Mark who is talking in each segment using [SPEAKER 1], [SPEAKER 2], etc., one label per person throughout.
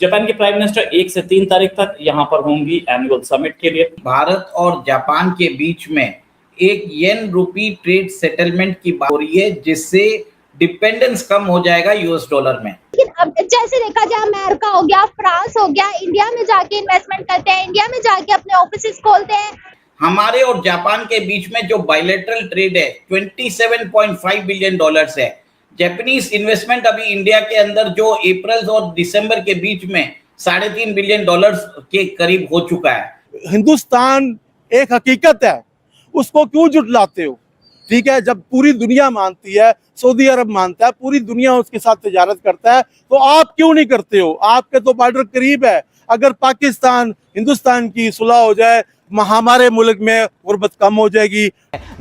[SPEAKER 1] Japan के prime minister 1 से 3 तारीख तक यहाँ पर होंगी एनुअल समिट के लिए।
[SPEAKER 2] भारत और जापान के बीच में एक येन रूपी ट्रेड सेटलमेंट की बात हो रही है, जिससे डिपेंडेंस कम हो जाएगा यूएस डॉलर में।
[SPEAKER 3] लेकिन अब जैसे देखा जाए, अमेरिका हो गया, फ्रांस हो गया, इंडिया में जाके इन्वेस्टमेंट करते हैं, इंडिया में जाके अपने ऑफिस खोलते हैं।
[SPEAKER 2] हमारे और जापान के बीच में जो बायलैटरल ट्रेड है 27.5 बिलियन डॉलर्स है। जापानीज इन्वेस्टमेंट अभी इंडिया के अंदर जो अप्रैल और दिसंबर के बीच में 3.5 बिलियन डॉलर्स के करीब हो चुका है।
[SPEAKER 4] हिंदुस्तान एक हकीकत है, उसको क्यों जुटलाते हो? ठीक है, जब पूरी दुनिया मानती है, सऊदी अरब मानता है, पूरी दुनिया उसके साथ तिजारत करता है, तो आप क्यों नहीं करते हो? आपके तो बॉर्डर करीब है। अगर पाकिस्तान हिंदुस्तान की सुलह हो जाए, हमारे मुल्क में गुर्बत कम हो जाएगी।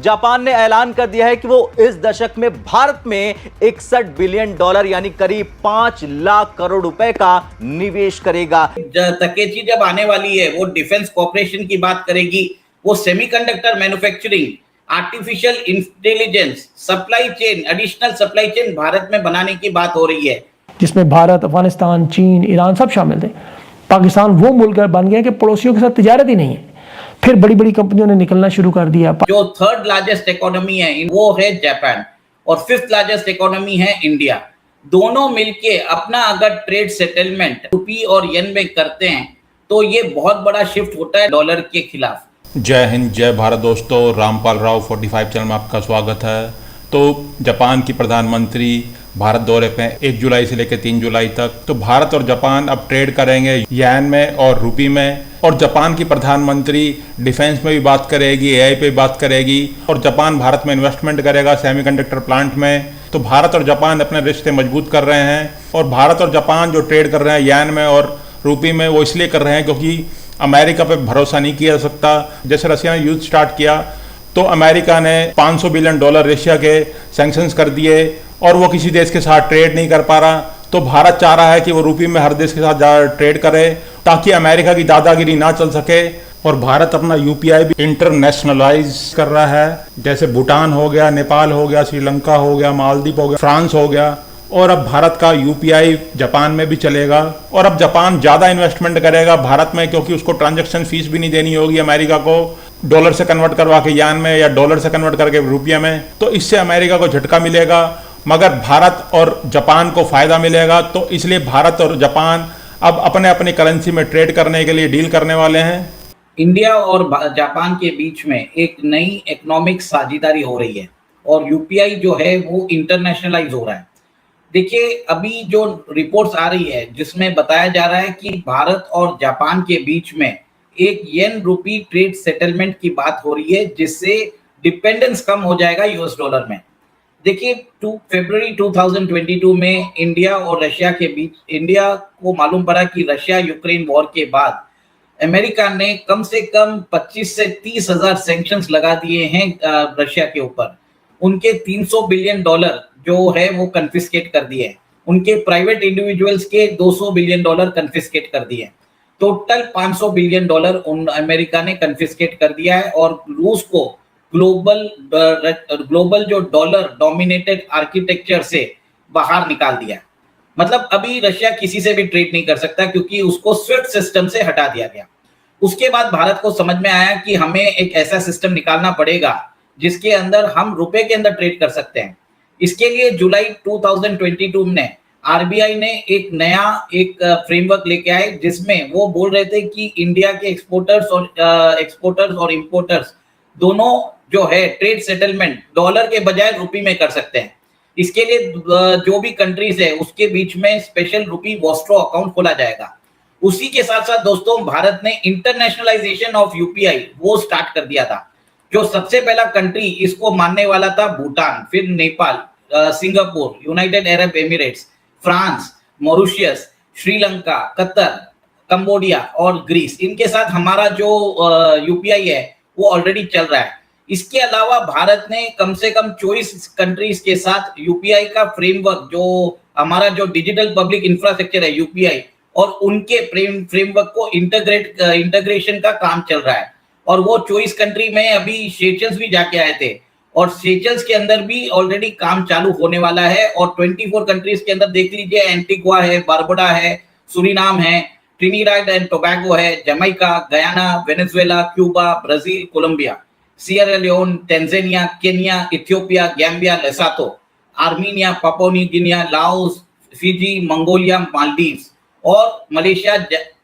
[SPEAKER 5] जापान ने ऐलान कर दिया है कि वो इस दशक में भारत में 61 बिलियन डॉलर यानी करीब 5 लाख करोड़ रुपए का निवेश करेगा।
[SPEAKER 2] तकेची जब आने वाली है, वो डिफेंस कॉर्पोरेशन की बात करेगी, वो semiconductor manufacturing, artificial intelligence, supply chain, additional supply chain Bharat में बनाने की बात हो रही है,
[SPEAKER 6] जिसमें भारत, अफगानिस्तान, चीन, ईरान सब शामिल थे। पाकिस्तान वो मुल्क बन गया कि पड़ोसियों के साथ तिजारत ही नहीं है। फिर बड़ी बड़ी कंपनियों ने निकलना शुरू कर दिया।
[SPEAKER 2] जो थर्ड लार्जेस्ट इकोनॉमी है वो है जापान और फिफ्थ लार्जेस्ट इकोनॉमी है इंडिया। दोनों मिलके अपना अगर ट्रेड सेटलमेंट रुपी और येन में करते हैं तो ये बहुत बड़ा शिफ्ट होता है डॉलर के खिलाफ।
[SPEAKER 7] जय हिंद, जय भारत दोस्तों। रामपाल राव 45 चैनल में आपका स्वागत है। तो जापान की प्रधानमंत्री भारत दौरे पे 1 जुलाई से लेकर 3 जुलाई तक। तो भारत और जापान अब ट्रेड करेंगे येन में और रुपी में। और जापान की प्रधानमंत्री डिफेंस में भी बात करेगी, एआई पे भी बात करेगी। और जापान भारत में इन्वेस्टमेंट करेगा सेमीकंडक्टर प्लांट में। तो भारत और जापान अपने रिश्ते मजबूत कर रहे हैं। और भारत और जापान जो ट्रेड कर रहे हैं येन में और रुपी में, वो इसलिए कर रहे हैं क्योंकि अमेरिका पे भरोसा नहीं किया जा सकता। जैसे रशिया ने युद्ध स्टार्ट किया तो अमेरिका ने 500 बिलियन डॉलर रशिया के सैंक्शंस कर दिए और वो किसी देश के साथ ट्रेड नहीं कर पा रहा। तो भारत चाह रहा है कि वो रुपी में हर देश के साथ ट्रेड करे ताकि अमेरिका की दादागिरी ना चल सके। और भारत अपना यूपीआई भी इंटरनेशनलाइज कर रहा है। जैसे भूटान हो गया, नेपाल हो गया, श्रीलंका हो गया, मालदीव हो गया, फ्रांस हो गया। और अब भारत का यूपीआई जापान में भी चलेगा। और अब जापान ज़्यादा इन्वेस्टमेंट करेगा भारत में, क्योंकि उसको ट्रांजैक्शन फीस भी नहीं देनी होगी अमेरिका को, डॉलर से कन्वर्ट करवा के यान में या डॉलर से कन्वर्ट करके रुपये में। तो इससे अमेरिका को झटका मिलेगा, मगर भारत और जापान को फायदा मिलेगा। तो इसलिए भारत और जापान अब अपने अपनी करेंसी में ट्रेड करने के लिए डील करने वाले हैं।
[SPEAKER 2] इंडिया और जापान के बीच में एक नई इकोनॉमिक साझेदारी हो रही है और यूपीआई जो है वो इंटरनेशनलाइज हो रहा है। देखिए, अभी जो रिपोर्ट्स आ रही है जिसमें बताया जा रहा है कि भारत और जापान के बीच में एक येन रूपी ट्रेड सेटलमेंट की बात हो रही है, जिससे डिपेंडेंस कम हो जाएगा यूएस डॉलर में। देखिए, फरवरी 2022 में इंडिया और रशिया के बीच, इंडिया को मालूम पड़ा कि रशिया यूक्रेन वॉर के बाद अमेरिका ने कम से कम 25 से 30 हजार सैंक्शंस लगा दिए हैं रशिया के ऊपर। उनके 300 बिलियन डॉलर जो है वो कन्फिस्केट कर दिए हैं। उनके प्राइवेट इंडिविजुअल्स के 200 बिलियन डॉलर कन्फिस्केट कर दिए। टोटल 500 बिलियन डॉलर अमेरिका ने कन्फिस्केट कर दिया है और रूस को ग्लोबल जो डॉलर डोमिनेटेड आर्किटेक्चर से बाहर निकाल दिया। मतलब अभी रशिया किसी से भी ट्रेड नहीं कर सकता क्योंकि उसको स्विफ्ट सिस्टम से हटा दिया गया। उसके बाद भारत को समझ में आया कि हमें एक ऐसा सिस्टम निकालना पड़ेगा जिसके अंदर हम रुपए के अंदर ट्रेड कर सकते हैं। इसके लिए जुलाई 2022 में आरबीआई ने एक नया फ्रेमवर्क लेके आए, जिसमें वो बोल रहे थे कि इंडिया के एक्सपोर्टर्स और इंपोर्टर्स दोनों जो है ट्रेड सेटलमेंट डॉलर के बजाय रुपी में कर सकते हैं। इसके लिए जो भी कंट्रीज है उसके बीच में स्पेशल रुपी वॉस्ट्रो अकाउंट खोला जाएगा। उसी के साथ साथ दोस्तों, भारत ने इंटरनेशनलाइजेशन ऑफ यूपीआई वो स्टार्ट कर दिया था। जो सबसे पहला कंट्री इसको मानने वाला था भूटान, फिर Nepal, Singapore, United Arab Emirates, France, Mauritius, Sri Lanka, Qatar, Cambodia और ग्रीस। इनके साथ हमारा जो यूपीआई है वो ऑलरेडी चल रहा है। इसके अलावा भारत ने कम से कम 24 कंट्रीज के साथ यूपीआई का फ्रेमवर्क, जो हमारा जो डिजिटल पब्लिक इंफ्रास्ट्रक्चर है यूपीआई, और उनके फ्रेमवर्क को इंटीग्रेशन का काम चल रहा है। और वो 24 कंट्री में अभी सेशल्स भी जाके आए थे और सेशल्स के अंदर भी ऑलरेडी काम चालू होने वाला है। और 24 कंट्रीज के अंदर देख लीजिए, एंटीगुआ है, बारबुडा है, सुरीनाम है, ट्रिनिडाड एंड टोबैगो है, Jamaica, Guyana, Venezuela, Cuba, Brazil, Colombia, Sierra Leone, Tanzania, Kenya, Ethiopia, Gambia, Lesotho, Armenia, Papua New Guinea, Laos, Fiji, Mongolia, Maldives और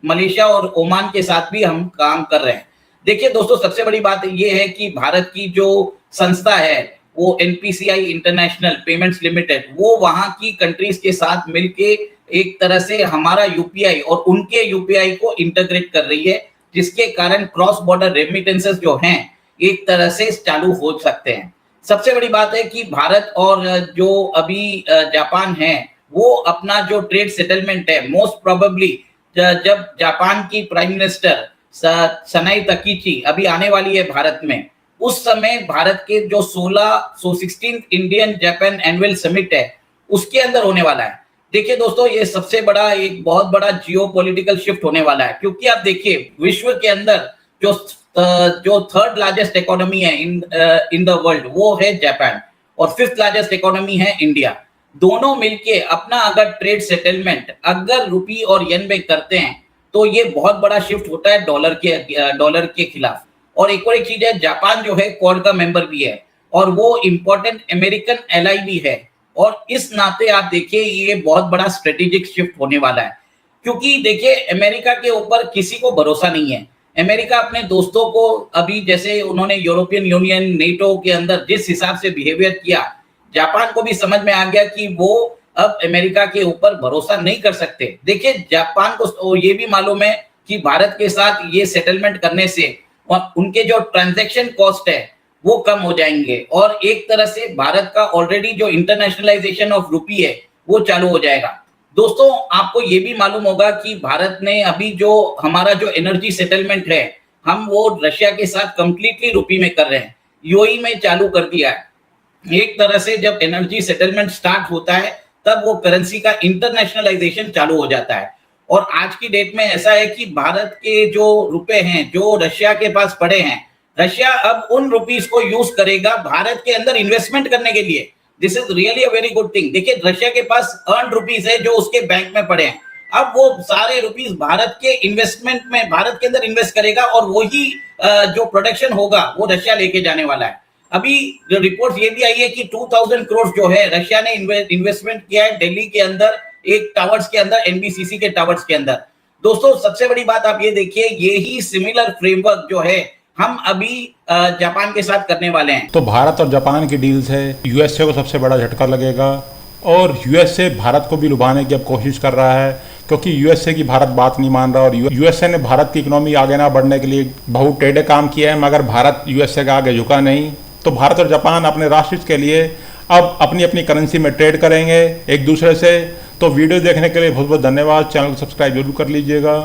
[SPEAKER 2] मलेशिया और ओमान के साथ भी हम काम कर रहे हैं। देखिए दोस्तों, सबसे बड़ी बात ये है कि भारत की जो संस्था है वो एनपीसीआई इंटरनेशनल पेमेंट्स लिमिटेड, वो वहां की कंट्रीज के साथ मिलके एक तरह से हमारा यूपीआई और उनके यूपीआई को इंटीग्रेट कर रही है, जिसके कारण क्रॉस बॉर्डर रेमिटेंसेस जो हैं एक तरह से चालू हो सकते हैं। सबसे बड़ी बात है कि भारत और जो अभी जापान है वो अपना जो ट्रेड सेटलमेंट है मोस्ट प्रोबेबली जब जापान की प्राइम मिनिस्टर सनाई तकीची अभी आने वाली है भारत में, उस समय भारत के जो 16 इंडियन जापान एनुअल समिट है उसके अंदर होने वाला है। देखिए दोस्तों, ये सबसे बड़ा एक बहुत बड़ा जियोपॉलिटिकल शिफ्ट होने वाला है, क्योंकि आप देखिए विश्व के अंदर जो थर्ड लार्जेस्ट इकोनॉमी है इन द वर्ल्ड वो है जापान और फिफ्थ लार्जेस्ट इकोनॉमी है इंडिया। दोनों मिलके अपना अगर ट्रेड सेटलमेंट अगर रुपी और येन में करते हैं तो ये बहुत बड़ा शिफ्ट होता है डॉलर के खिलाफ। और एक और एक चीज है, जापान जो है क्वाड का मेंबर भी है और वो इंपॉर्टेंट अमेरिकन एलाई भी है, और इस नाते आप देखिए ये बहुत बड़ा स्ट्रेटेजिक शिफ्ट होने वाला है। क्योंकि देखिए अमेरिका के ऊपर किसी को भरोसा नहीं है। अमेरिका अपने दोस्तों को अभी जैसे उन्होंने यूरोपियन यूनियन नेटो के अंदर जिस हिसाब से बिहेवियर किया, जापान को भी समझ में आ गया कि वो अब अमेरिका के ऊपर भरोसा नहीं कर सकते। देखिए जापान को ये भी मालूम है कि भारत के साथ ये सेटलमेंट करने से उनके जो ट्रांजैक्शन कॉस्ट है वो कम हो जाएंगे और एक तरह से भारत का ऑलरेडी जो इंटरनेशनलाइजेशन ऑफ रुपी है वो चालू हो जाएगा। दोस्तों, आपको ये भी मालूम होगा कि भारत ने अभी जो हमारा जो एनर्जी सेटलमेंट है हम वो रशिया के साथ कंप्लीटली रुपी में कर रहे हैं, यूएई में चालू कर दिया है। एक तरह से जब एनर्जी सेटलमेंट स्टार्ट होता है तब वो करेंसी का इंटरनेशनलाइजेशन चालू हो जाता है। और आज की डेट में ऐसा है कि भारत के जो रुपए हैं जो रशिया के पास पड़े हैं, रशिया अब उन रुपीस को यूज करेगा भारत के अंदर इन्वेस्टमेंट करने के लिए। This is really a very good thing. देखिए रशिया के पास अर्न रुपीस है जो उसके बैंक में पड़े हैं, अब वो सारे रुपीस भारत के इन्वेस्टमेंट में भारत के अंदर इन्वेस्ट करेगा और वही जो प्रोडक्शन होगा वो रशिया लेके जाने वाला है। अभी रिपोर्ट ये भी आई है कि 2000 करोड़ जो है रशिया ने इन्वेस्टमेंट किया है दिल्ली के अंदर एक टावर्स के अंदर, एनबीसीसी के टावर्स के अंदर। दोस्तों, सबसे बड़ी बात आप ये देखिए, यही सिमिलर फ्रेमवर्क जो है हम अभी जापान के साथ करने वाले हैं।
[SPEAKER 7] तो भारत और जापान की डील्स है, यूएसए को सबसे बड़ा झटका लगेगा और यूएसए भारत को भी लुभाने की अब कोशिश कर रहा है, क्योंकि यूएसए की भारत बात नहीं मान रहा और यूएसए ने भारत की इकोनॉमी आगे ना बढ़ने के लिए बहुत टेढ़े काम किया है, मगर भारत यूएसए का आगे झुका नहीं। तो भारत और जापान अपने राष्ट्र के लिए अब अपनी अपनी करेंसी में ट्रेड करेंगे एक दूसरे से। तो वीडियो देखने के लिए बहुत बहुत धन्यवाद। चैनल को सब्सक्राइब जरूर कर लीजिएगा।